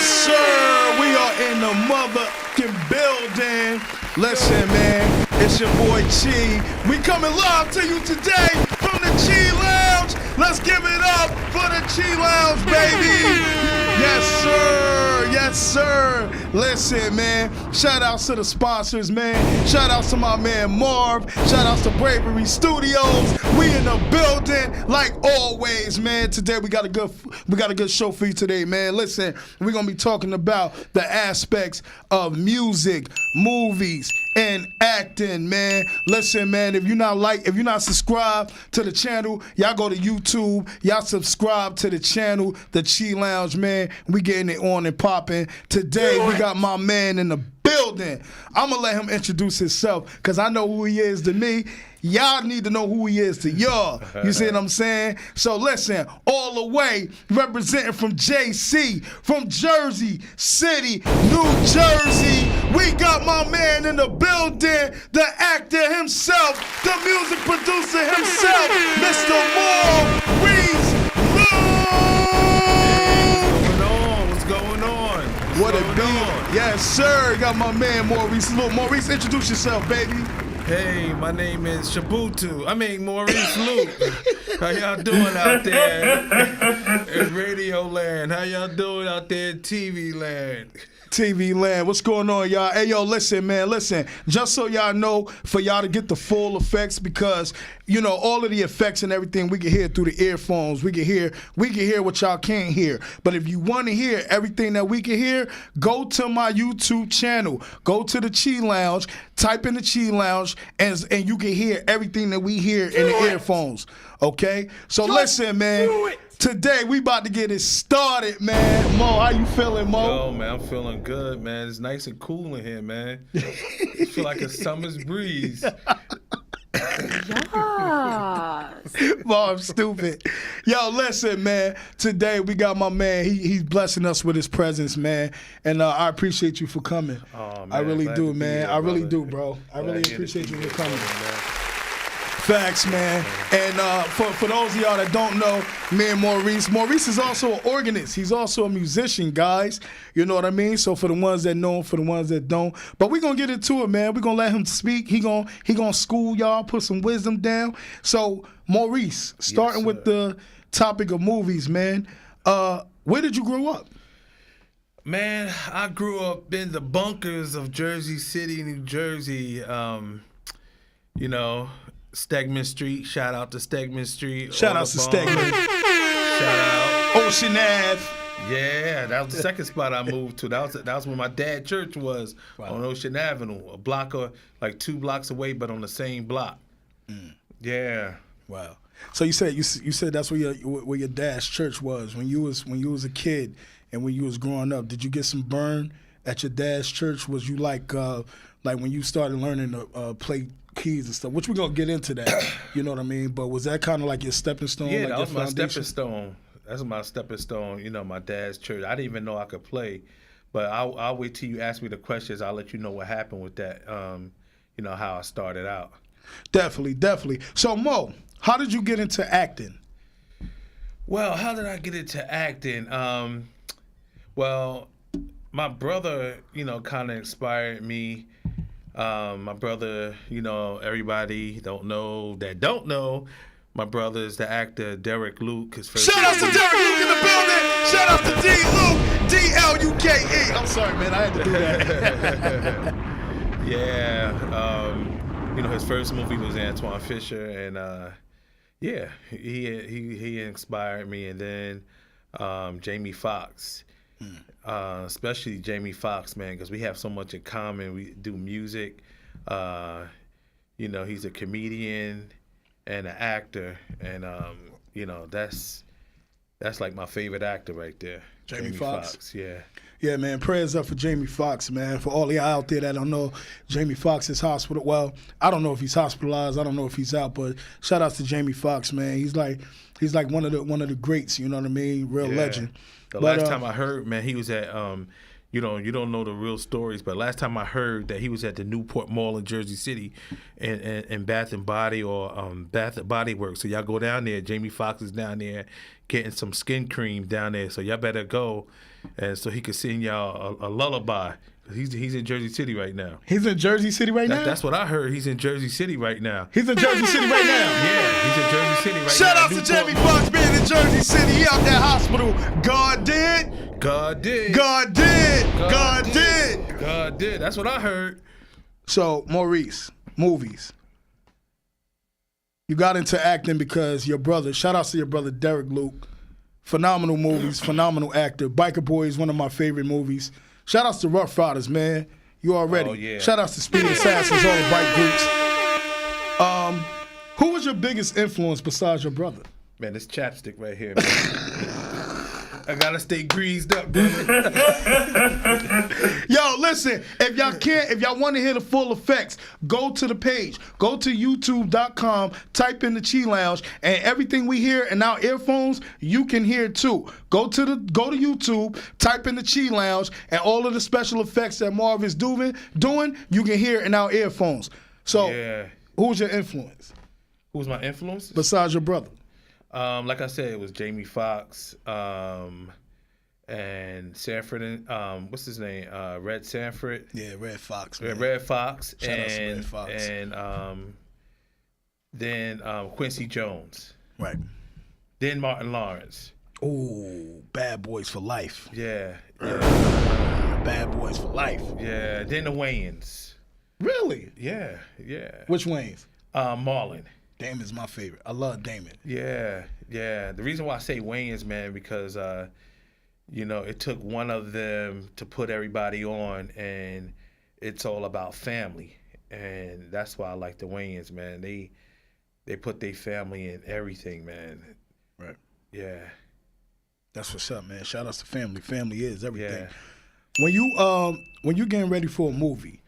sir. We are in the motherfucking building. Listen, man, it's your boy Chee. We coming live to you today from the Chee Lounge. Let's give it up for the Chee Lounge, baby. Yes, sir. Yes, sir. Listen, man, shout outs to the sponsors, man. Shout outs to my man Marv. Shout outs to Bravery Studios. We in the building like always, man. Today we got a good show for you today, man. Listen, we're gonna be talking about the aspects of music, movies, and acting, man. Listen, man, if you're not subscribed to the channel, y'all go to YouTube, y'all subscribe to the channel, the Chee Lounge, man. We getting it on and popping. Today we got my man in the building. I'm gonna let him introduce himself because I know who he is to me. Y'all need to know who he is to y'all. You see what I'm saying? So listen, all the way representing from JC, from Jersey City, New Jersey. We got my man in the building, the actor himself, the music producer himself, Mr. Maurice. What's going on? What it be? Yes, sir. Got my man Maurice. Look, Maurice, introduce yourself, baby. Hey, my name is Maurice Luke. How y'all doing out there in Radio Land? How y'all doing out there in TV Land? TV Land, what's going on, y'all? Hey, yo, listen, man, listen. Just so y'all know, for y'all to get the full effects, because you know all of the effects and everything we can hear through the earphones. We can hear what y'all can't hear. But if you want to hear everything that we can hear, go to my YouTube channel. Go to the Chee Lounge. Type in the Chee Lounge, and you can hear everything that we hear in the earphones. Okay, so listen, man. Today we about to get it started, man. Mo, how you feeling, Mo? Yo, man, I'm feeling good, man. It's nice and cool in here, man. I feel like a summer's breeze. Yes. Mo, I'm stupid. Yo, listen, man. Today we got my man. He's blessing us with his presence, man. And I appreciate you for coming. Oh, man, I really glad do, to be man. here, I really brother. do, bro. I Glad really to appreciate be you here, for coming. man. Facts, man. And for those of y'all that don't know, me and Maurice is also an organist. He's also a musician, guys. You know what I mean? So for the ones that know, for the ones that don't. But we're going to get into it, man. We're going to let him speak. He gonna school y'all, put some wisdom down. So, Maurice, starting with the topic of movies, man. Where did you grow up? Man, I grew up in the bunkers of Jersey City, New Jersey. You know, Stegman Street. Shout out to Stegman Street. Shout out to Stegman. Shout out. Ocean Ave. Yeah, that was the second spot I moved to. That was where my dad's church was, on Ocean Avenue, a block or like 2 blocks away, but on the same block. Yeah. Wow. So you said that's where your dad's church was when you was a kid and when you was growing up. Did you get some burn at your dad's church? Was you like when you started learning to play keys and stuff? Which we're gonna get into that. You know what I mean? But was that kind of like your stepping stone? Yeah, like that your was my foundation? stepping stone. That's my stepping stone. You know, my dad's church. I didn't even know I could play, but I'll wait till you ask me the questions. I'll let you know what happened with that. You know how I started out. Definitely. So Mo, how did you get into acting? Well, how did I get into acting? Well, my brother, you know, kind of inspired me. My brother, you know, everybody don't know. My brother is the actor Derek Luke. Shout out to Derek Luke in the building. Shout out to D Luke, D-L-U-K-E. I'm sorry, man, I had to do that. Yeah, you know, his first movie was Antoine Fisher, and yeah, he inspired me, and then Jamie Foxx. Especially Jamie Foxx, man, because we have so much in common. We do music. You know, he's a comedian and an actor, and you know, that's like my favorite actor right there. Jamie Foxx. Yeah. Yeah, man, prayers up for Jamie Foxx, man. For all y'all out there that don't know, Jamie Foxx is hospital. Well, I don't know if he's hospitalized. I don't know if he's out, but shout out to Jamie Foxx, man. He's like one of the greats. You know what I mean? Real legend. The last time I heard, man, he was at you don't know the real stories. But last time I heard that he was at the Newport Mall in Jersey City, in Bath and Body or Bath and Body Works. So y'all go down there. Jamie Foxx is down there getting some skin cream down there. So y'all better go, and so he could sing y'all a lullaby. He's in Jersey City right now. He's in Jersey City right now? That's what I heard. He's in Jersey City right now. He's in Jersey City right now? Yeah, he's in Jersey City right now. Shout out to Jamie Foxx being in Jersey City. He out that hospital. God did. God did. God did. God did. God did. That's what I heard. So, Maurice, movies. You got into acting because your brother, shout out to your brother Derek Luke. Phenomenal movies, phenomenal actor. Biker Boy is one of my favorite movies. Shout outs to Rough Riders, man. You already. Oh, yeah. Shout outs to Speed Assassins, all the bike groups. Who was your biggest influence besides your brother? Man, this chapstick right here, man. I gotta stay greased up, brother. Yo, listen, if y'all want to hear the full effects, go to the page. Go to youtube.com, type in the Chee Lounge, and everything we hear in our earphones, you can hear too. Go to YouTube, type in the Chee Lounge, and all of the special effects that Marv is doing, you can hear in our earphones. So, Yeah. who's your influence Who was my influence? besides your brother? Like I said, it was Jamie Foxx, and Sanford, and what's his name? Red Sanford. Yeah, Red Fox. Red Fox. Shout out to Red Fox. And then Quincy Jones. Right. Then Martin Lawrence. Ooh, Bad Boys for Life. Yeah. Bad Boys for Life. Yeah. Then the Wayans. Really? Yeah. Which Waynes? Marlon. Damon's my favorite. I love Damon. Yeah. The reason why I say Wayans, man, because it took one of them to put everybody on, and it's all about family, and that's why I like the Wayans, man. They put their family in everything, man. Right. Yeah. That's what's up, man. Shout outs to family. Family is everything. Yeah. When you getting ready for a movie,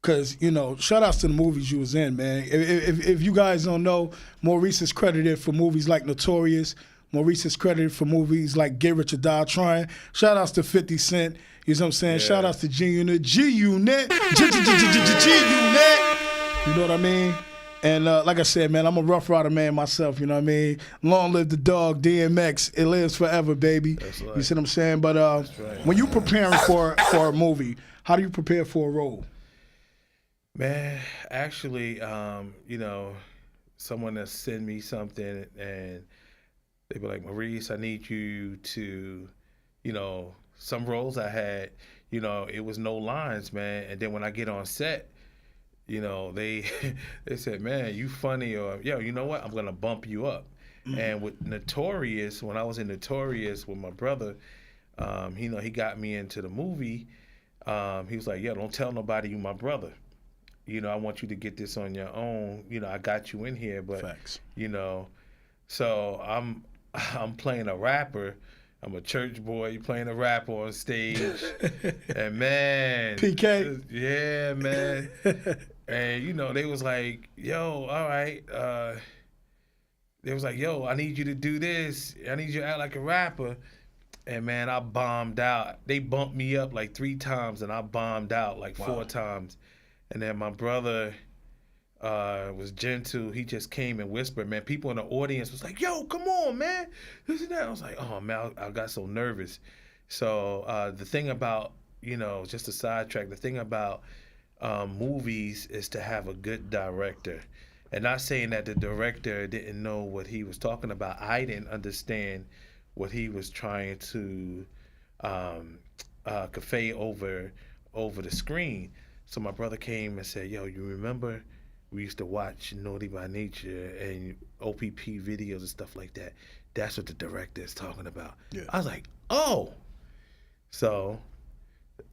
because, shout outs to the movies you was in, man. If you guys don't know, Maurice is credited for movies like Notorious. Maurice is credited for movies like Get Rich or Die Trying. Shout outs to 50 Cent. You know what I'm saying? Yeah. Shout outs to G-Unit. G-Unit. G-Unit. You know what I mean? And like I said, man, I'm a Rough Rider man myself, you know what I mean? Long live the dog, DMX. It lives forever, baby. That's right. You see what I'm saying? But right. when you preparing for a movie, how do you prepare for a role? Man, actually, someone that send me something and they be like, Maurice, I need you to, some roles I had, it was no lines, man. And then when I get on set, they said, man, you funny, or, yo, you know what? I'm going to bump you up. Mm-hmm. And with Notorious, when I was in Notorious with my brother, he got me into the movie. He was like, yo, don't tell nobody you my brother. I want you to get this on your own. I got you in here, but, Facts. So I'm playing a rapper. I'm a church boy playing a rapper on stage. And, man. PK? Yeah, man. And, they was like, yo, all right. They was like, yo, I need you to do this. I need you to act like a rapper. And, man, I bombed out. They bumped me up like 3 times, and I bombed out like 4 times. And then my brother was gentle. He just came and whispered, man. People in the audience was like, yo, come on, man. This and that. I was like, oh, man, I got so nervous. So the thing about, just a sidetrack, the thing about movies is to have a good director. And not saying that the director didn't know what he was talking about. I didn't understand what he was trying to convey over the screen. So my brother came and said, yo, you remember we used to watch Naughty by Nature and OPP videos and stuff like that? That's what the director is talking about. Yeah. I was like, oh. So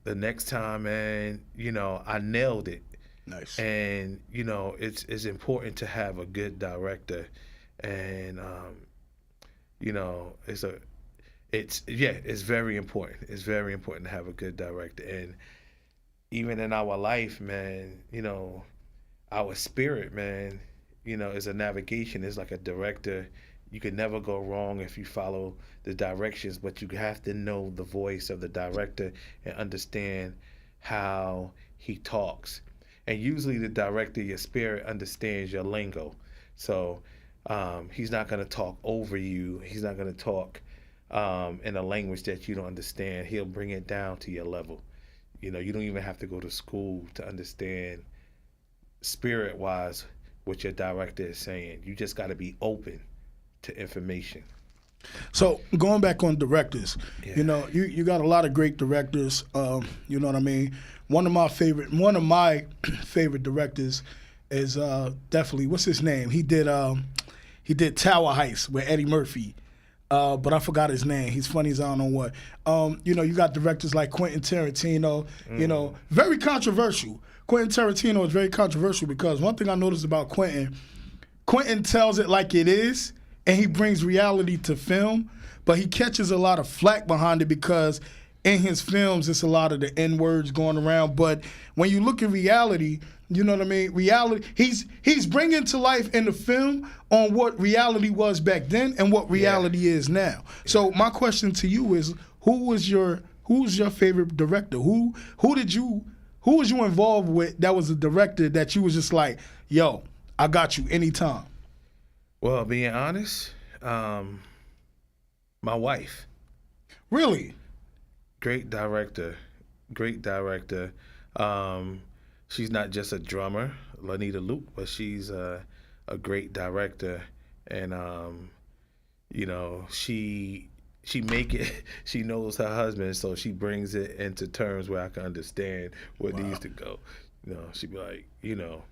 the next time, man, I nailed it. Nice. And, it's important to have a good director. And, it's very important. It's very important to have a good director. And even in our life, man, our spirit, man, is a navigation. It's like a director you can never go wrong if you follow the directions, but you have to know the voice of the director and understand how he talks. And usually the director, your spirit, understands your lingo. So he's not going to talk over you. He's not going to talk in a language that you don't understand. He'll bring it down to your level. You know, you don't even have to go to school to understand spirit-wise what your director is saying. You just got to be open to information. So going back on directors, Yeah. you know, you got a lot of great directors. You know what I mean? One of my favorite directors is definitely, what's his name? He did Tower Heist with Eddie Murphy. But I forgot his name. He's funny as I don't know what. You know, you got directors like Quentin Tarantino, you know, very controversial. Quentin Tarantino is very controversial because one thing I noticed about Quentin tells it like it is, and he brings reality to film, but he catches a lot of flack behind it because in his films, it's a lot of the N-words going around. But when you look at reality, you know what I mean? Reality, he's bringing to life in the film on what reality was back then and what reality is now. So my question to you is, who's your favorite director? Who was you involved with that was a director that you was just like, yo, I got you anytime? Well, being honest, my wife. Really? Great director. She's not just a drummer, Lanita Luke, but she's a great director, and you know, she make it. She knows her husband, so she brings it into terms where I can understand what needs to go. You know, she be like, you know,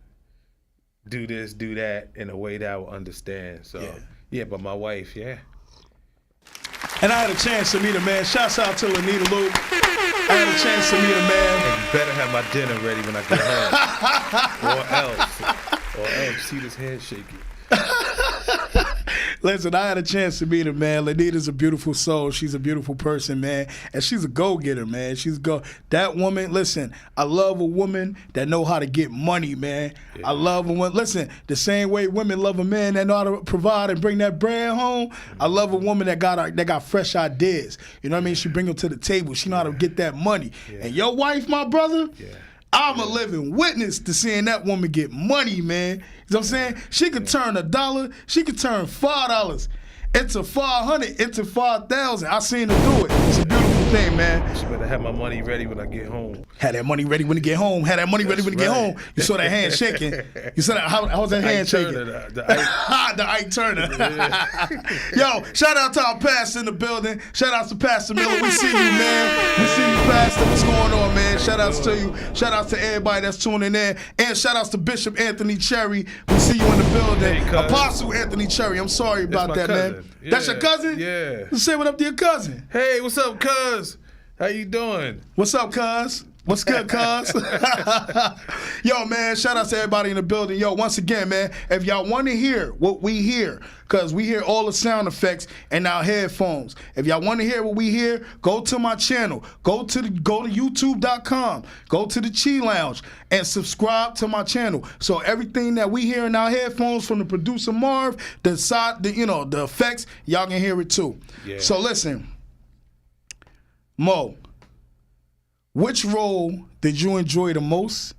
do this, do that in a way that I will understand. So yeah, but my wife, yeah. And I had a chance to meet her, man. Shouts out to Lanita Luke. I had a chance to meet her, man. And you better have my dinner ready when I get home. or else, see this head shaking. Listen, I had a chance to meet her, man. Lanita's a beautiful soul. She's a beautiful person, man. And she's a go-getter, man. That woman, listen, I love a woman that know how to get money, man. Yeah. I love a woman. Listen, the same way women love a man that know how to provide and bring that bread home, I love a woman that got fresh ideas. You know what I mean? She bring them to the table. She know how to get that money. Yeah. And your wife, my brother, I'm a living witness to seeing that woman get money, man. You know what I'm saying? She could turn $1, she could turn $5 into 500, into 5,000. I seen her do it. It's a beautiful thing, man. She better have my money ready when I get home. Had that money ready when you get home. Had that money ready when you get home. You saw that hand shaking. You saw that. How was that hand shaking? The Ike Turner. Yo, shout out to our pastor in the building. Shout out to Pastor Miller. We see you, man. We see you, Pastor. What's going on, man? Shout outs to you. Shout outs to everybody that's tuning in. And shout outs to Bishop Anthony Cherry. We see you in the building. Hey, Apostle Anthony Cherry. I'm sorry about that, cousin. Man. Yeah. That's your cousin? Yeah. Let's say what up to your cousin. Hey, what's up, cuz? How you doing? What's up, cuz? What's good, cuz? Yo, man, shout out to everybody in the building. Yo, once again, man, if y'all want to hear what we hear, because we hear all the sound effects in our headphones. If y'all want to hear what we hear, go to my channel. Go to youtube.com. Go to the Chee Lounge and subscribe to my channel. So everything that we hear in our headphones from the producer Marv, the effects, y'all can hear it too. Yeah. So listen, Mo, which role did you enjoy the most,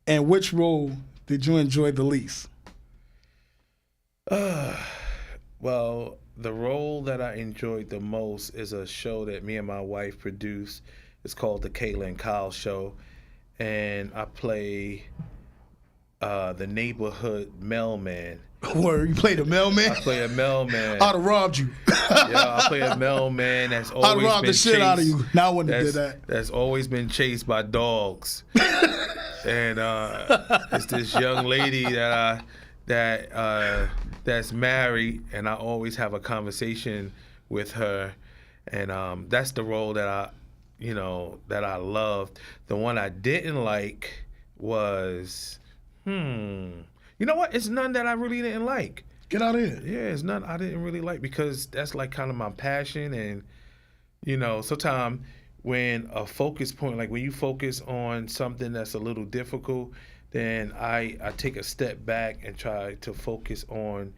and which role did you enjoy the least? Well, the role that I enjoyed the most is a show that me and my wife produced. It's called The Kayla and Kyle Show, and I play the neighborhood mailman. Where you play the mailman? I play a mailman. I'd have robbed you. Yeah, I play a mailman that's always I'd robbed the shit out of you. Now I wouldn't have did that. That's always been chased by dogs. And it's this young lady that's married, and I always have a conversation with her, and that's the role that I loved. The one I didn't like was you know what? It's none that I really didn't like. Get out of here. Yeah, it's none I didn't really like because that's like kind of my passion. And, you know, sometimes when a focus point, like when you focus on something that's a little difficult, then I take a step back and try to focus on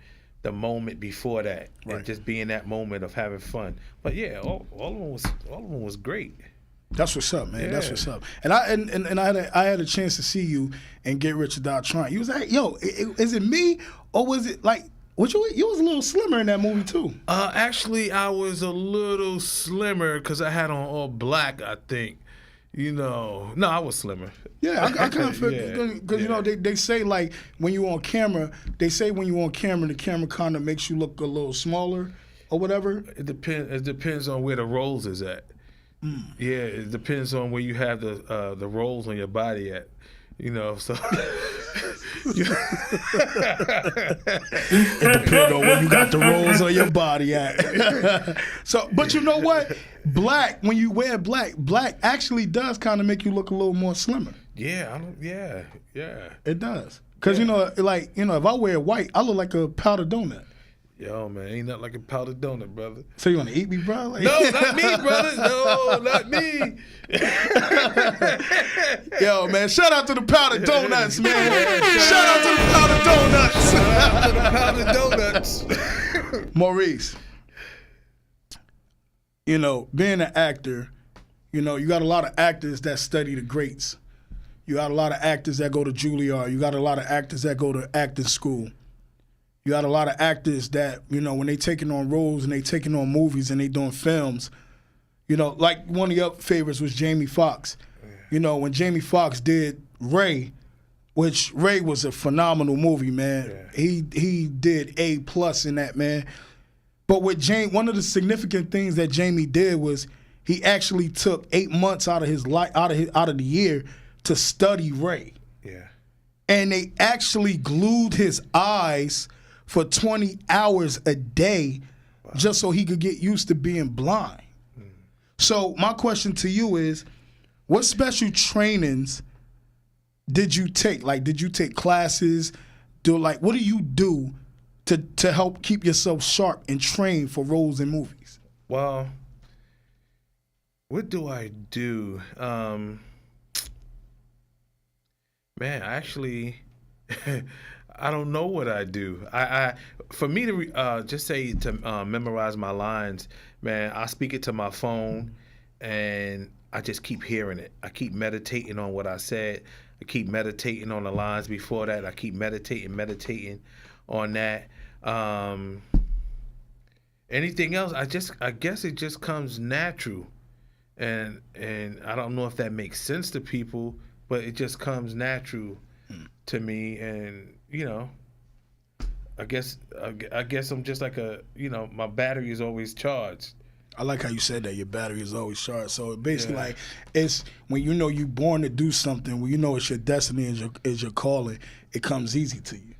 the moment before that, Right. and just being that moment of having fun. But yeah, all of them was great. That's what's up, man. Yeah. That's what's up. And I had a chance to see you and Get Rich or Die Trying. You was like, yo, is it me or was it like? You was a little slimmer in that movie too. Actually, I was a little slimmer because I had on all black, I think. No, I was slimmer. Yeah, I kind of feel because Yeah. they say like when you on camera, the camera kind of makes you look a little smaller or whatever. It depends on where the rolls is at. Yeah, it depends on where you have the rolls on your body at. So It depends on where you got the rolls on your body at. So, but you know what? When you wear black actually does kind of make you look a little more slimmer. yeah, yeah. It does. Because, if I wear white, I look like a powdered donut. Yo, man, ain't nothing like a powdered donut, brother. So you want to eat me, bro? Like, No, not me, brother. No, not me. Yo, man, shout out to the powdered donuts, man. Shout out to the powdered donuts. Shout out to the powdered donuts. Maurice, being an actor, you got a lot of actors that study the greats. You got a lot of actors that go to Juilliard. You got a lot of actors that go to acting school. You got a lot of actors that, when they taking on roles and they taking on movies and they doing films, like one of your favorites was Jamie Foxx. When Jamie Foxx did Ray, which Ray was a phenomenal movie, man. Yeah. He did A+ in that, man. But with one of the significant things that Jamie did was he actually took 8 months out of his life, out of the year to study Ray. Yeah. And they actually glued his eyes for 20 hours a day just so he could get used to being blind. So my question to you is, what special trainings did you take? Like, did you take classes? What do you do to help keep yourself sharp and train for roles in movies? Well, what do I do? Man, actually, I don't know what I do. For me to just say to memorize my lines, man, I speak it to my phone, and I just keep hearing it. I keep meditating on what I said. I keep meditating on the lines before that. I keep meditating on that. Anything else, I guess it just comes natural, and I don't know if that makes sense to people, but it just comes natural to me, and I guess I'm just like my battery is always charged. I like how you said that your battery is always charged. So basically, like, it's when you're born to do something, when it's your destiny, is your calling, it comes easy to you.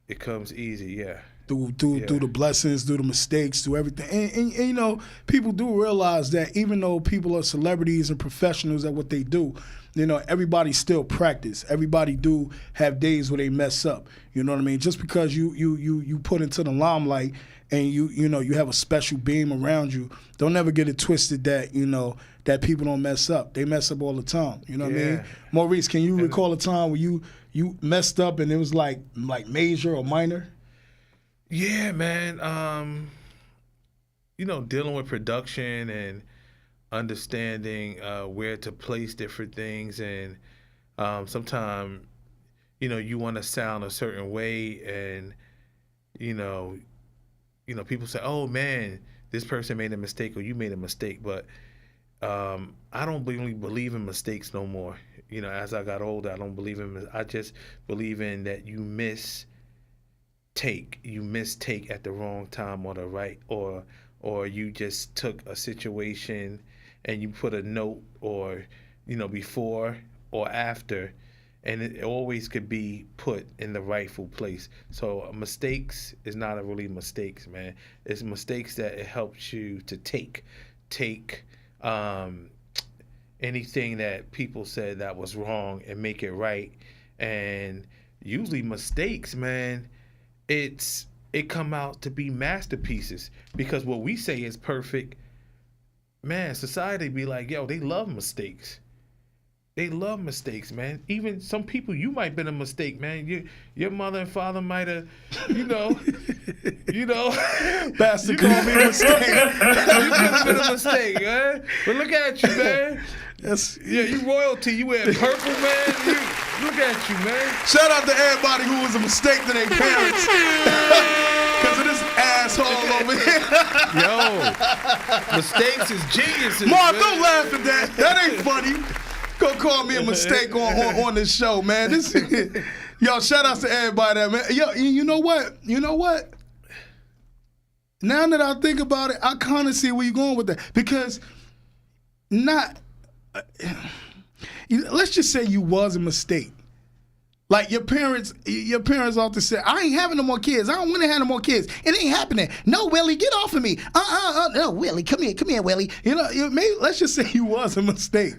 It comes easy, yeah. Through the blessings, through the mistakes, through everything, and people do realize that even though people are celebrities and professionals at what they do, everybody still practice. Everybody do have days where they mess up. You know what I mean? Just because you put into the limelight and you have a special beam around you, don't ever get it twisted that that people don't mess up. They mess up all the time. You know what I mean? Maurice, can you recall a time where you messed up and it was like major or minor? Yeah, man. Dealing with production and understanding where to place different things, and sometimes you want to sound a certain way, and people say, oh man, this person made a mistake or you made a mistake, but I don't really believe in mistakes no more. As I got older, I don't believe in. I just believe in that you mistake at the wrong time or the right, or you just took a situation and you put a note, or before or after, and it always could be put in the rightful place. So mistakes is not really mistakes, man. It's mistakes that it helps you to take anything that people said that was wrong and make it right. And usually mistakes, man, it come out to be masterpieces, because what we say is perfect, man, society be like, yo, they love mistakes. they love mistakes, man. Even some people, you might have been a mistake, man. Your mother and father might have, you know. Pastor called me a mistake. You could have been a mistake, man. But look at you, man. Yeah, you royalty. You wear purple, man. Look at you, man. Shout out to everybody who was a mistake to their parents. Because of this asshole over here. Yo, mistakes is geniuses. Mark, man. don't laugh at that. That ain't funny. Go call me a mistake on this show, man. Yo, shout out to everybody, man. Yo, you know what? Now that I think about it, I kind of see where you're going with that. Because let's just say you was a mistake. Like your parents often say, I ain't having no more kids. I don't want to have no more kids. It ain't happening. No, Willie, get off of me. No, Willie, come here, Willie. Maybe let's just say you was a mistake.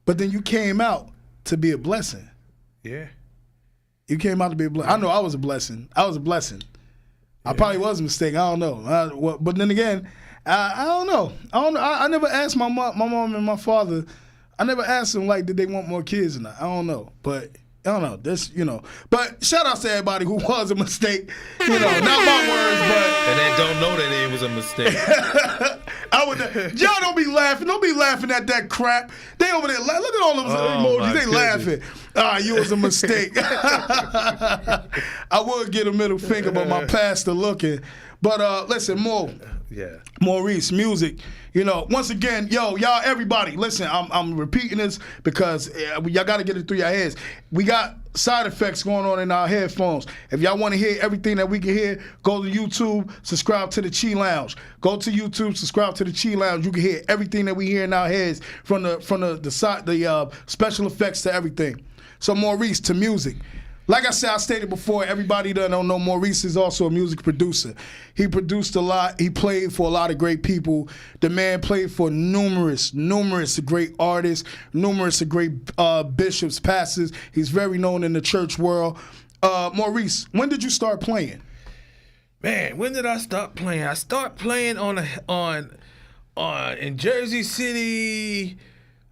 But then you came out to be a blessing. Yeah. You came out to be a blessing. I know I was a blessing. I probably was a mistake. I don't know. But then again, I don't know. I never asked my mom and my father. I never asked them, like, did they want more kids or not. I don't know. But I don't know. But shout out to everybody who was a mistake. Not my words, but. And they don't know that it was a mistake. Y'all don't be laughing. Don't be laughing at that crap. They over there. Look at all those emojis. They laughing. You was a mistake. I would get a middle finger, but my pastor looking. But listen, Maurice, music. Once again, y'all, everybody, listen, I'm repeating this because y'all got to get it through your heads. We got side effects going on in our headphones. If y'all want to hear everything that we can hear, go to YouTube, subscribe to the Chee Lounge. Go to YouTube, subscribe to the Chee Lounge. You can hear everything that we hear in our heads from the special effects to everything. So Maurice, to music. Like I said, I stated before, everybody that don't know, Maurice is also a music producer. He produced a lot. He played for a lot of great people. The man played for numerous great artists, numerous great bishops, pastors. He's very known in the church world. Maurice, when did you start playing? Man, when did I start playing? I started playing in Jersey City,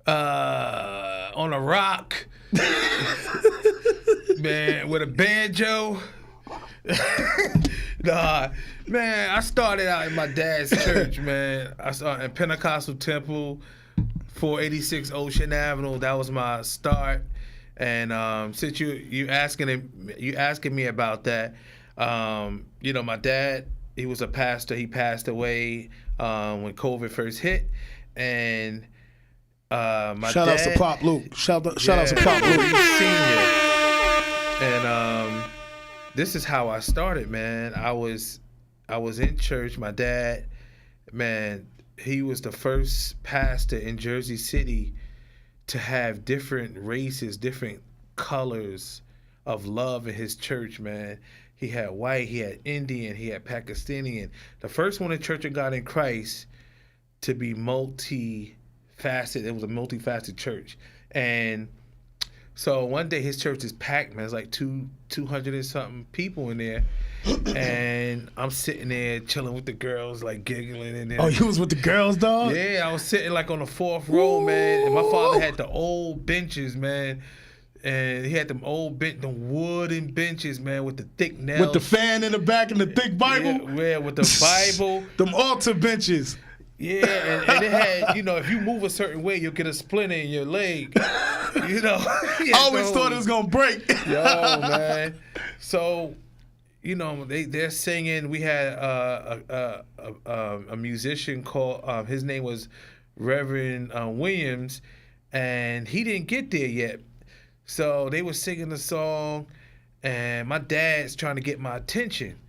on a rock. Man, with a banjo. Nah, man, I started out in my dad's church, man. I started in Pentecostal Temple, 486 Ocean Avenue. That was my start. And since you asking me about that, my dad, he was a pastor. He passed away when COVID first hit, and shout out to Pop Luke. Shout out to Pop Luke Senior. And this is how I started, man. I was in church. My dad, man, he was the first pastor in Jersey City to have different races, different colors of love in his church, man. He had white, he had Indian, he had Pakistani. The first one in Church of God in Christ to be multifaceted. It was a multifaceted church. And so one day his church is packed, man. It's like 200 and something people in there. And I'm sitting there chilling with the girls, like giggling. And then, oh, you was with the girls, dog? Yeah, I was sitting like on the fourth row, man. And my father had the old benches, man. And he had them them wooden benches, man, with the thick nails. With the fan in the back and the thick Bible? Yeah, with the Bible. Them altar benches. Yeah, and it had, if you move a certain way, you'll get a splinter in your leg. I always thought it was going to break. Yo, man. So, they're singing. We had a musician called, his name was Reverend Williams, and he didn't get there yet. So they were singing the song, and my dad's trying to get my attention.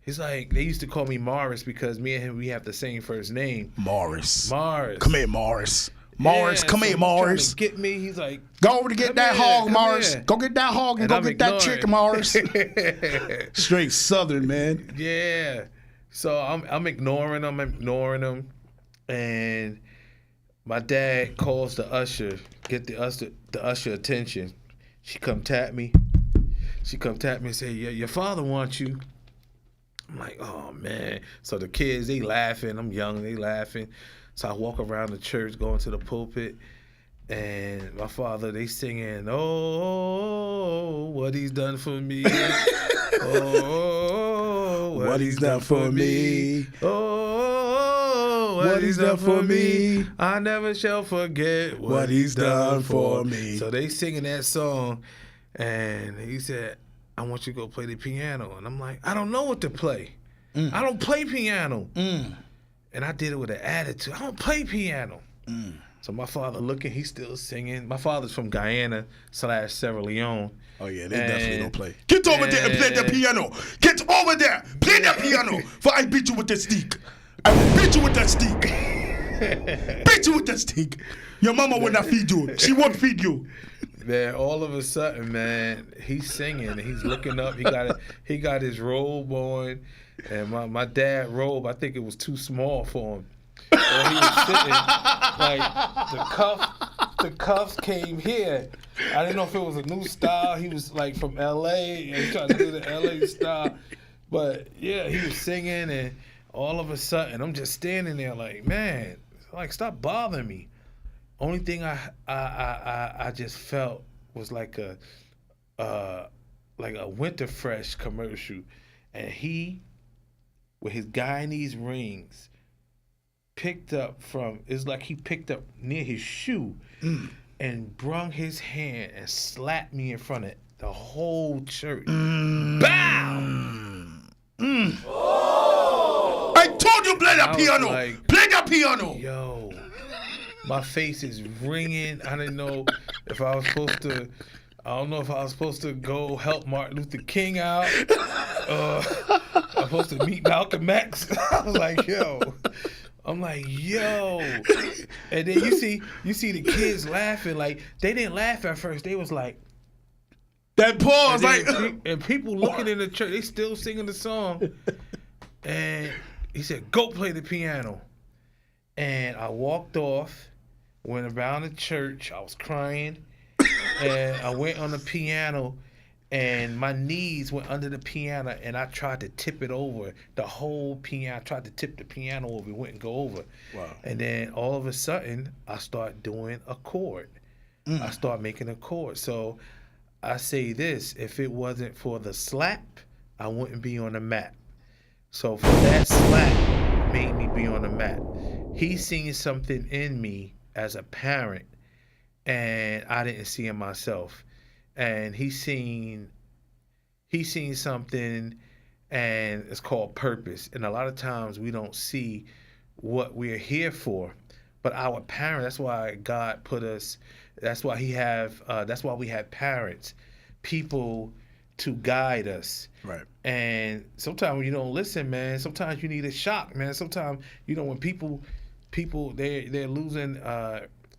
He's like, they used to call me Maurice because me and him, we have the same first name. Maurice. Come here, Maurice. Maurice, come here, Maurice. Get me. He's like, go over to get that hog, Maurice. Go get that hog and go get that chicken, Maurice. Straight Southern, man. Yeah. So I'm ignoring him, and my dad calls the usher, get the usher attention. She come tap me. And say, yeah, your father wants you. I'm like, oh, man. So the kids, they laughing. I'm young, they laughing. So I walk around the church, going to the pulpit, And my father, they singing, oh, what he's done for me. Oh, what he's done for me. Oh, what he's done for me. I never shall forget what he's done for me. So they singing that song, and he said, I want you to go play the piano. And I'm like, I don't know what to play. I don't play piano. And I did it with an attitude. I don't play piano. So my father looking, he's still singing. My father's from Guyana/Sierra Leone. Oh yeah, they definitely don't play. Get over there and play the piano. Get over there, play the piano. For I beat you with the stick. I will beat you with that stick. Beat you with that stick. Your mama will not feed you. She won't feed you. Man, all of a sudden, man, he's singing and he's looking up. He got his robe on, and my dad robe, I think it was too small for him. So he was sitting like the cuffs came here. I didn't know if it was a new style. He was like from LA and he tried to do the LA style. But yeah, he was singing, and all of a sudden I'm just standing there like, man, like stop bothering me. Only thing I just felt was like a Winter Fresh commercial, and he with his Guyanese rings picked up near his shoe and brung his hand and slapped me in front of the whole church. Bow! Oh! I told you play the piano. Like, play the piano. Yo, my face is ringing. I didn't know if I was supposed to. I don't know if I was supposed to go help Martin Luther King out. I was supposed to meet Malcolm X. I was like, yo. I'm like, yo. And then you see the kids laughing. Like, they didn't laugh at first. They was like, that pause, and people looking in the church, they still singing the song. And he said, go play the piano. And I walked off, went around the church. I was crying. And I went on the piano, and my knees went under the piano, and I tried to tip it over. The whole piano, I tried to tip the piano over. It wouldn't go over. Wow. And then all of a sudden, I start doing a chord. I start making a chord. So I say this, if it wasn't for the slap, I wouldn't be on the map. So for that slap made me be on the map. He seen something in me as a parent, and I didn't see in myself. And he seen something, and it's called purpose. And a lot of times we don't see what we're here for. But our parents, that's why God put us, that's why we have parents, people to guide us. Right. And sometimes when you don't listen, man, sometimes you need a shock, man. Sometimes, when people they're losing,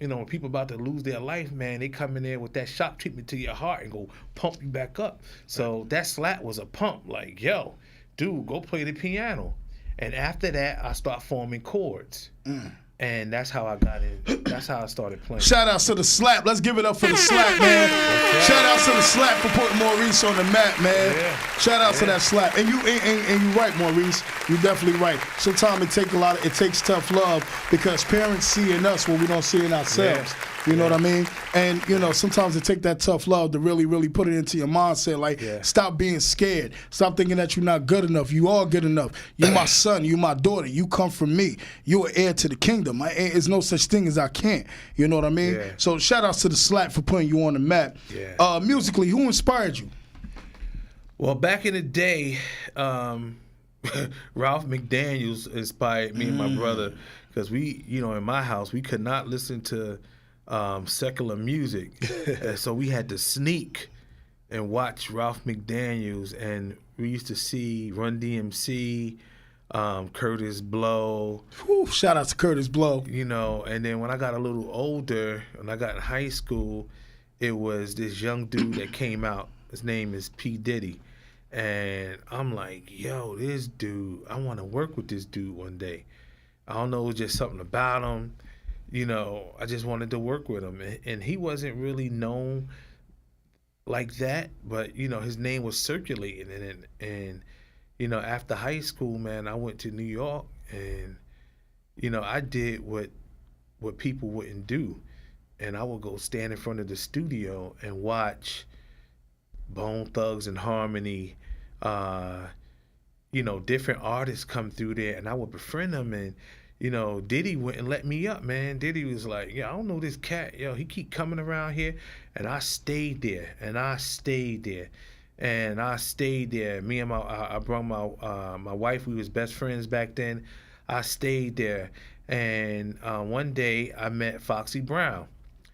when people about to lose their life, man, they come in there with that shock treatment to your heart and go pump you back up. So that slap was a pump. Like, yo, dude, go play the piano. And after that, I start forming chords. And that's how I got in. That's how I started playing. Shout out to the slap. Let's give it up for the slap, man. Shout out to the slap for putting Maurice on the map, man. Shout out to that slap. And you right, Maurice. You're definitely right. Sometimes it takes tough love because parents see in us what we don't see in ourselves. You know what I mean? And, sometimes it takes that tough love to really, really put it into your mindset. Like, stop being scared. Stop thinking that you're not good enough. You are good enough. You're my son. You're my daughter. You come from me. You're an heir to the kingdom. There's no such thing as I can't. You know what I mean? Yeah. So shout outs to the slap for putting you on the map. Yeah. Musically, who inspired you? Well, back in the day, Ralph McDaniels inspired me and my brother because we, in my house, we could not listen to secular music. So we had to sneak and watch Ralph McDaniels, and we used to see Run DMC, Curtis Blow. Whew, shout out to Curtis Blow. And then when I got a little older, when I got in high school, it was this young dude that came out. His name is P. Diddy. And I'm like, yo, this dude, I want to work with this dude one day. I don't know, it was just something about him. I just wanted to work with him. And he wasn't really known like that, but, his name was circulating. And after high school, man, I went to New York and, I did what people wouldn't do. and I would go stand in front of the studio and watch Bone Thugs and Harmony, different artists come through there, and I would befriend them. And Diddy wouldn't let me up, man. Diddy was like, I don't know this cat, he keep coming around here. And I stayed there, and I stayed there, and I stayed there. Me and I brought my wife. We was best friends back then. I stayed there, and one day I met Foxy Brown,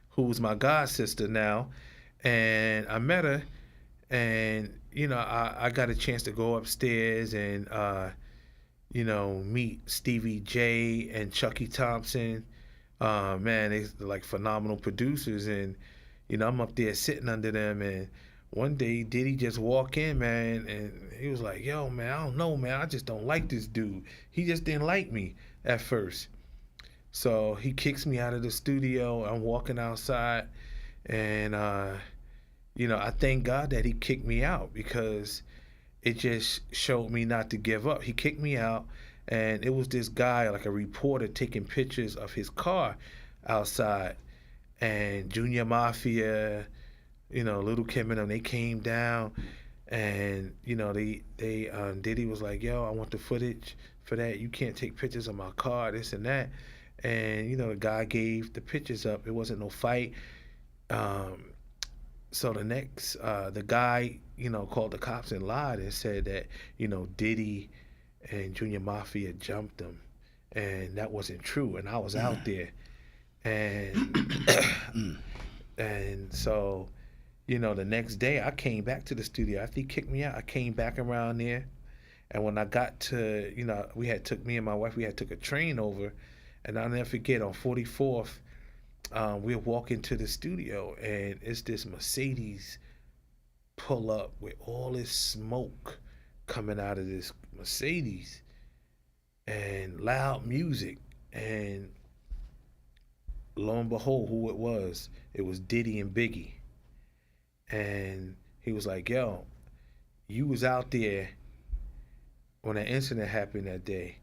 who's my god sister now, and I met her, and I got a chance to go upstairs and meet Stevie J and Chucky Thompson. Man, they're like phenomenal producers, and I'm up there sitting under them, and one day Diddy just walk in, man, and he was like, yo, man, I don't know, man, I just don't like this dude. He just didn't like me at first. So he kicks me out of the studio. I'm walking outside, and I thank God that he kicked me out, because it just showed me not to give up. He kicked me out, and it was this guy, like a reporter, taking pictures of his car outside, and Junior Mafia, Little Kim and them, they came down, and Diddy was like, yo, I want the footage for that. You can't take pictures of my car, this and that. And the guy gave the pictures up. It wasn't no fight. So the guy, called the cops and lied and said that, Diddy and Junior Mafia jumped him, and that wasn't true. And I was out there, and and so, the next day I came back to the studio after he kicked me out. I came back around there, and when I got to, me and my wife, we had took a train over, and I'll never forget, on 44th. We're walking to the studio, and it's this Mercedes pull up with all this smoke coming out of this Mercedes, and loud music, and lo and behold, who it was Diddy and Biggie. And he was like, yo, you was out there when that incident happened that day.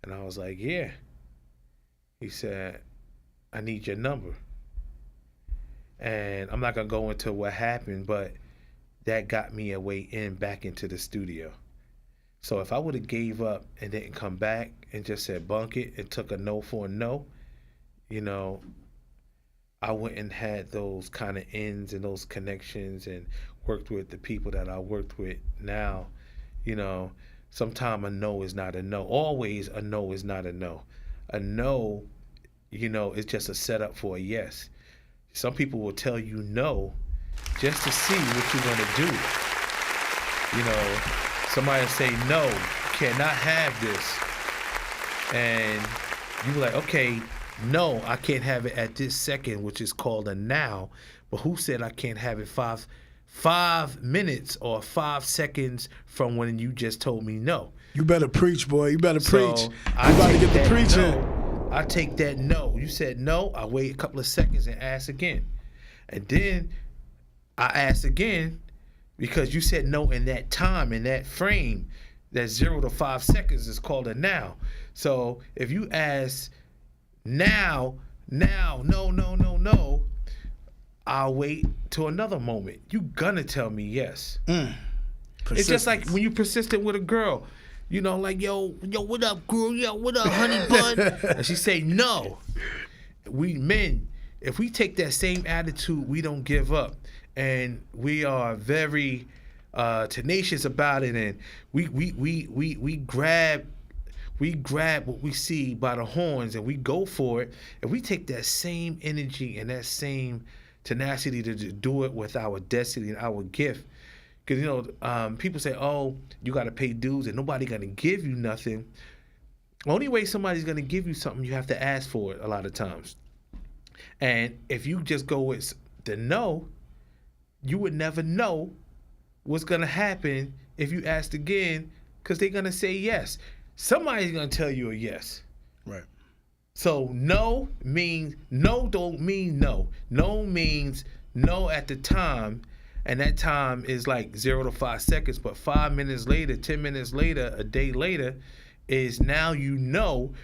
And I was like, yeah. He said, I need your number. And I'm not gonna go into what happened, but that got me a way back into the studio. So if I would have gave up and didn't come back and just said bunk it and took a no for a no, I wouldn't had those kind of ends and those connections and worked with the people that I worked with now. Sometimes a no is not a no. Always a no is not a no. A no, is just a setup for a yes. Some people will tell you no just to see what you're gonna do. Somebody will say no, you cannot have this, and you be like, okay, no, I can't have it at this second, which is called a now. But who said I can't have it 5 minutes or 5 seconds from when you just told me no? You better preach, boy. You better preach. You I about to get the that preaching. No. I take that no. You said no. I wait a couple of seconds and ask again, and then I ask again because you said no in that time, in that frame. That 0 to 5 seconds is called a now. So if you ask now, no, I'll wait till another moment. You gonna tell me yes. It's just like when you persistent with a girl, like, yo, what up, girl? Yo, what up, honey bun? And she say no. We men, if we take that same attitude, we don't give up, and we are very tenacious about it, and we grab what we see by the horns and we go for it. If we take that same energy and that same tenacity to do it with our destiny and our gift, because people say, oh, you got to pay dues and nobody gonna give you nothing. Only way somebody's gonna give you something, you have to ask for it a lot of times. And if you just go with the no, you would never know what's gonna happen if you asked again, because they're gonna say yes. Somebody's gonna tell you a yes. Right. So no means no don't mean no. No means no at the time, and that time is like 0 to 5 seconds, but 5 minutes later, 10 minutes later, a day later, is now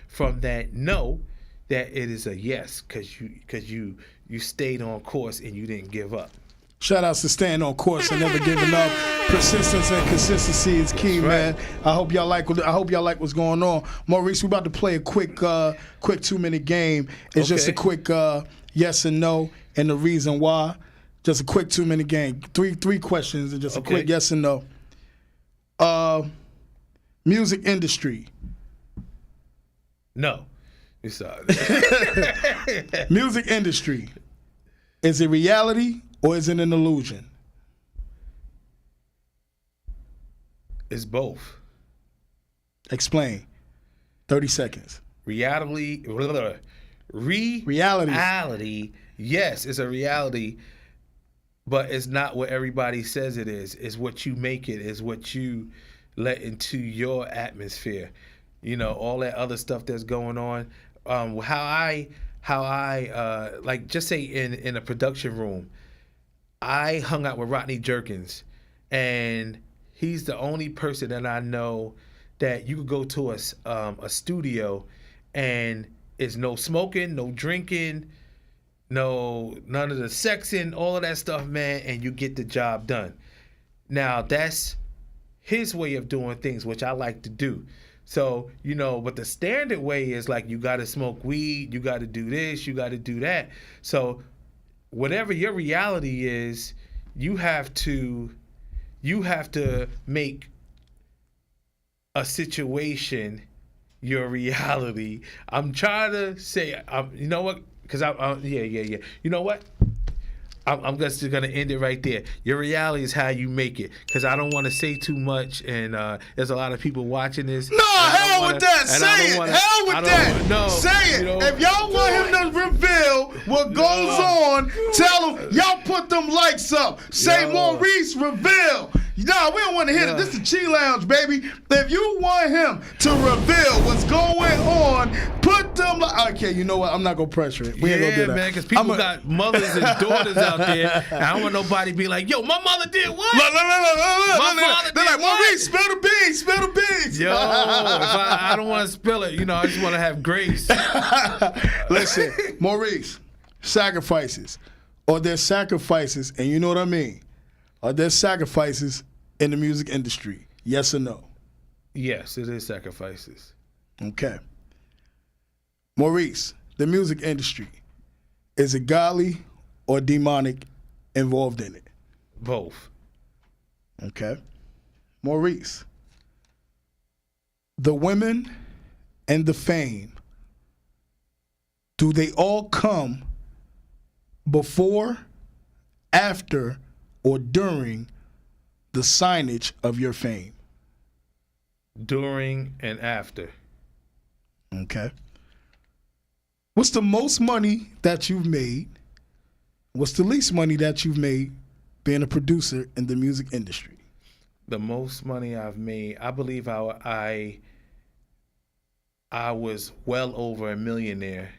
from that no, that it is a yes because you stayed on course and you didn't give up. Shout outs to staying on course and never giving up. Persistence and consistency is key, right. man. I hope y'all like what's going on. Maurice, we're about to play a quick 2-minute game. It's just a quick yes and no and the reason why. Just a quick 2-minute game. Three questions and just a quick yes and no. Music industry. No. It's Music industry. Is it reality or is it an illusion? It's both. Explain. 30 seconds. Reality. Yes, it's a reality, but it's not what everybody says it is. It's what you make it. It's what you let into your atmosphere. You know, all that other stuff that's going on. How I like, just say in a production room, I hung out with Rodney Jerkins, and he's the only person that I know that you could go to a studio and it's no smoking, no drinking, none of the sexing, all of that stuff, man, and you get the job done. Now, that's his way of doing things, which I like to do. So, you know, but the standard way is like, you got to smoke weed, you got to do this, you got to do that. So whatever your reality is, you have to make a situation your reality. I'm trying to say, you know what? Because yeah. You know what? I'm just gonna end it right there. Your reality is how you make it. Because I don't want to say too much, and there's a lot of people watching this. No, hell with that. Say it. Hell with that. No, say it. You know, if y'all want him to reveal what goes on, tell him. Y'all put them likes up. Say Maurice reveal. No, we don't want to hear it. This is the Chee Lounge, baby. If you want him to reveal what's going on, put them. Okay, you know what? I'm not gonna pressure it. We ain't gonna do that, man. Because people got mothers and daughters out there. And I don't want nobody to be like, "Yo, my mother did what?" Look. My father They're did like, what? Maurice, spill the beans. Spill the beans. Yo, if I don't want to spill it. You know, I just want to have grace. Listen, Maurice, sacrifices. Are there sacrifices? And you know what I mean. Are there sacrifices in the music industry? Yes or no? Yes, it is sacrifices. Okay. Maurice, the music industry, is it godly or demonic involved in it? Both. Okay. Maurice, the women and the fame, do they all come before, after, or during the signage of your fame? During and after. Okay. What's the most money that you've made? What's the least money that you've made being a producer in the music industry? The most money I've made, I believe I was well over a millionaire,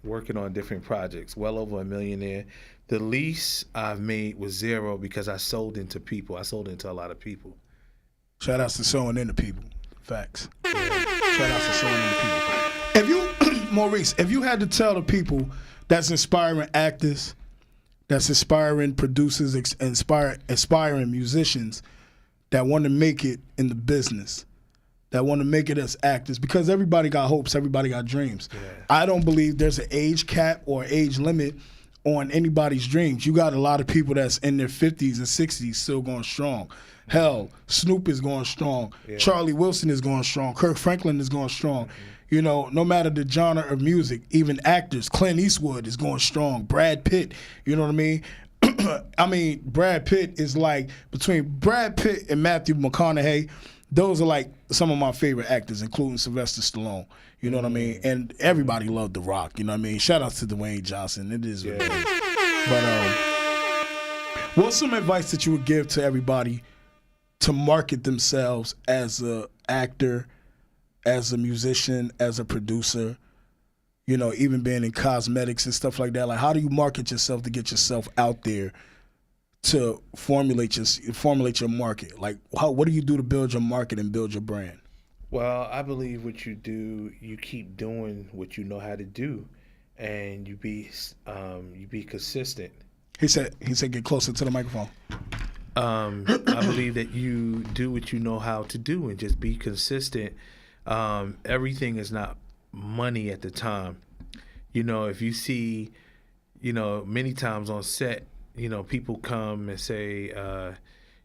working on different projects, well over a millionaire. The least I've made was zero because I sold into people. I sold into a lot of people. Shout outs to sewing into people. Facts. Yeah. Shout outs to sewing into people. If you, Maurice, if you had to tell the people that's inspiring actors, that's inspiring producers, inspiring musicians that want to make it in the business, that want to make it as actors, because everybody got hopes, everybody got dreams. Yeah. I don't believe there's an age cap or age limit on anybody's dreams. You got a lot of people that's in their 50s and 60s still going strong. Hell, Snoop is going strong. Yeah. Charlie Wilson is going strong. Kirk Franklin is going strong. Mm-hmm. You know, no matter the genre of music, even actors, Clint Eastwood is going strong. Brad Pitt, you know what I mean? I mean, Brad Pitt is like, between Brad Pitt and Matthew McConaughey, those are like some of my favorite actors, including Sylvester Stallone. You know what I mean? And everybody loved The Rock. You know what I mean? Shout out to Dwayne Johnson. It is what it is. But what's some advice that you would give to everybody to market themselves as an actor, as a musician, as a producer, you know, even being in cosmetics and stuff like that? Like, how do you market yourself to get yourself out there to formulate your market? Like, what do you do to build your market and build your brand? Well, I believe what you do, you keep doing what you know how to do, and you be consistent. He said get closer to the microphone. I believe that you do what you know how to do and just be consistent. Everything is not money at the time. If you see, many times on set, people come and say,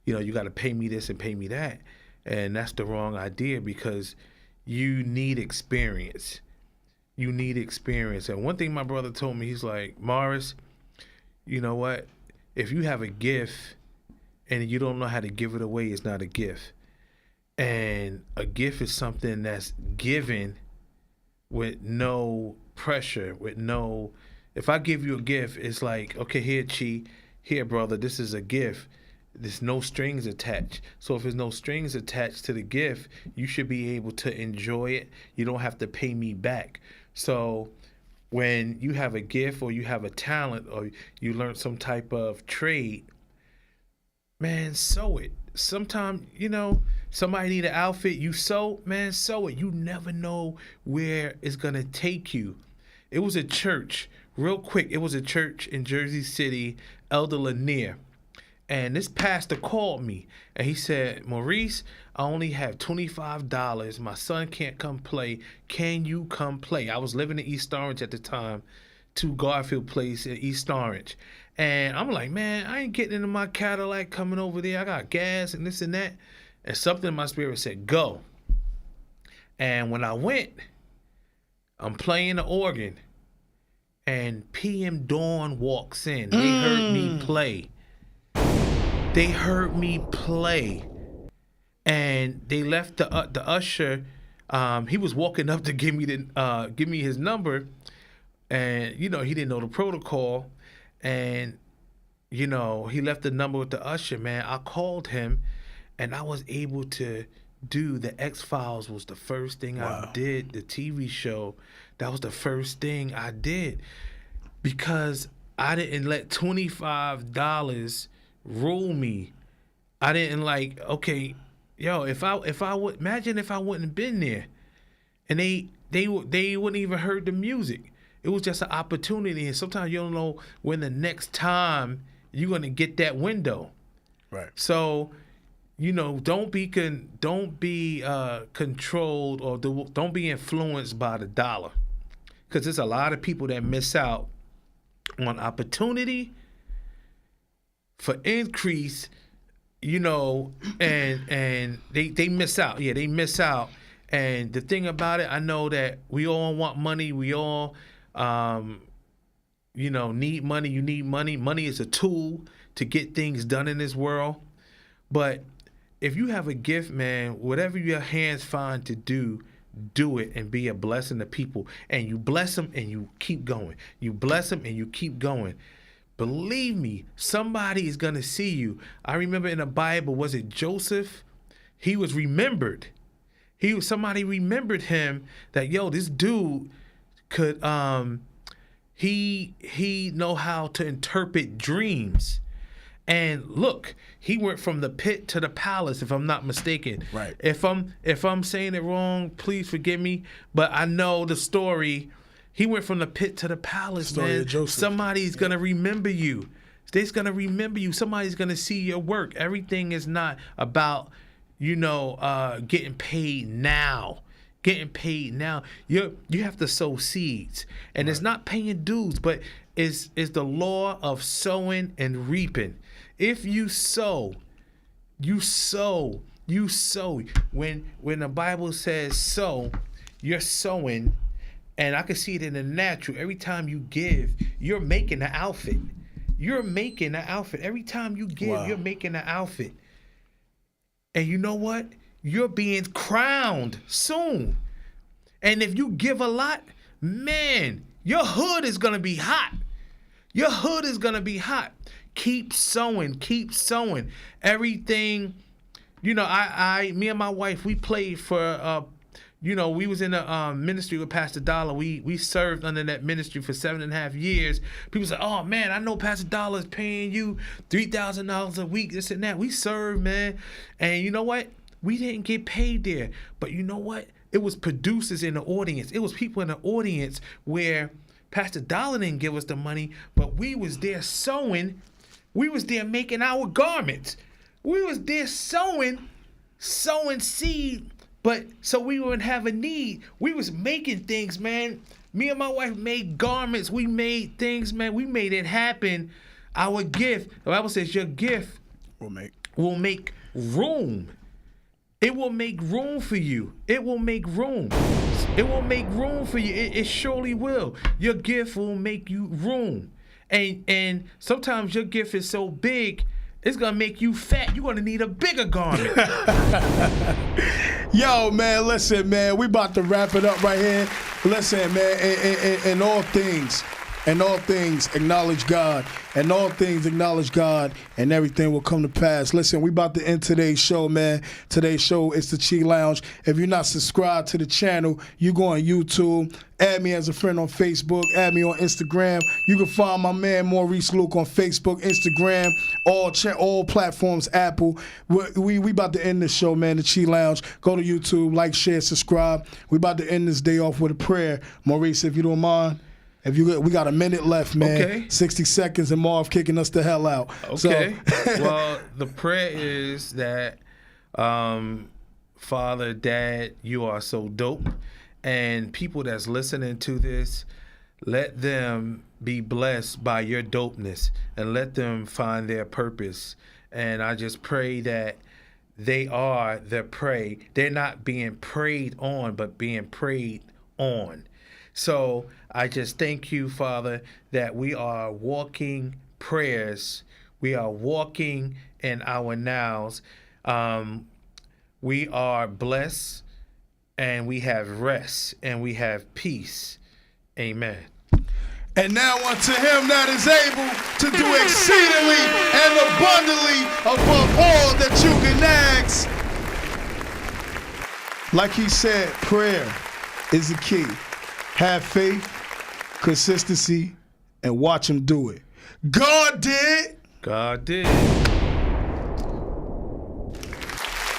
you got to pay me this and pay me that. And that's the wrong idea because you need experience. You need experience. And one thing my brother told me, he's like, Maurice, you know what? If you have a gift and you don't know how to give it away, it's not a gift. And a gift is something that's given with no pressure, if I give you a gift, it's like, okay, here, Chee, here, brother, this is a gift. There's no strings attached. So if there's no strings attached to the gift, you should be able to enjoy it. You don't have to pay me back. So when you have a gift or you have a talent or you learn some type of trade, man, sew it. Sometimes, somebody need an outfit, you sew, man, sew it. You never know where it's going to take you. It was a church, real quick, it was a church in Jersey City, Elder Lanier. And this pastor called me and he said, Maurice, I only have $25. My son can't come play. Can you come play? I was living in East Orange at the time, 2 Garfield Place in East Orange. And I'm like, man, I ain't getting into my Cadillac coming over there. I got gas and this and that. And something in my spirit said, go. And when I went, I'm playing the organ. And PM Dawn walks in. They heard me play. And they left the usher. He was walking up to give me his number. And, he didn't know the protocol. And, he left the number with the usher, man. I called him, and I was able to do the X-Files was the first thing I did, the TV show. That was the first thing I did because I didn't let $25 rule me. I didn't if I would imagine if I wouldn't have been there and they wouldn't even heard the music. It was just an opportunity, and sometimes you don't know when the next time you're gonna get that window. Right. So, don't be controlled or don't be influenced by the dollar, because there's a lot of people that miss out on opportunity for increase. And they miss out. Yeah, they miss out. And the thing about it, I know that we all want money. We all need money. You need money. Money is a tool to get things done in this world. But if you have a gift, man, whatever your hands find to do it and be a blessing to people. And you bless them and you keep going. You bless them and you keep going. Believe me, somebody is going to see you. I remember in the Bible, was it Joseph? He was remembered. Somebody remembered him that, this dude could he know how to interpret dreams. And look, he went from the pit to the palace, if I'm not mistaken. Right. If I'm saying it wrong, please forgive me. But I know the story. He went from the pit to the palace, man. Somebody's gonna remember you. They're gonna remember you. Somebody's gonna see your work. Everything is not about, getting paid now. Getting paid now. You have to sow seeds, and It's not paying dues, but is the law of sowing and reaping. If you sow, you sow. When the Bible says sow, you're sowing, and I can see it in the natural. Every time you give, you're making an outfit. Every time you give, you're making an outfit. And you know what? You're being crowned soon. And if you give a lot, man, your hood is going to be hot. Keep sowing. Everything, me and my wife, we played for, we was in a ministry with Pastor Dollar. We served under that ministry for 7.5 years. People say, oh man, I know Pastor Dollar is paying you $3,000 a week, this and that. We serve, man. And you know what? We didn't get paid there. But you know what? It was producers in the audience. It was people in the audience where Pastor Dollar didn't give us the money, but we was there sewing. We was there making our garments. We was there sowing seed, but so we wouldn't have a need. We was making things, man. Me and my wife made garments. We made things, man. We made it happen. Our gift, the Bible says your gift will make room. It will make room for you. It will make room. It will make room for you. It surely will. Your gift will make you room. And sometimes your gift is so big, it's gonna make you fat. You're gonna need a bigger garment. Yo, man, listen, man, we about to wrap it up right here. Listen, man, in all things, acknowledge God. In all things, acknowledge God, and everything will come to pass. Listen, we about to end today's show, man. Today's show is the Chee Lounge. If you're not subscribed to the channel, you go on YouTube. Add me as a friend on Facebook. Add me on Instagram. You can find my man Maurice Luke on Facebook, Instagram, all platforms, Apple. We about to end this show, man, the Chee Lounge. Go to YouTube, like, share, subscribe. We about to end this day off with a prayer. Maurice, if you don't mind. We got a minute left, man. Okay. 60 seconds and Marv kicking us the hell out. Okay. Well, the prayer is that, Father, Dad, you are so dope. And people that's listening to this, let them be blessed by your dopeness and let them find their purpose. And I just pray that they are the prey. They're not being preyed on, but being preyed on. So I just thank you, Father, that we are walking prayers. We are walking in our nows. We are blessed, and we have rest, and we have peace. Amen. And now unto him that is able to do exceedingly and abundantly above all that you can ask. Like he said, prayer is the key. Have faith, consistency, and watch him do it. God did. God did.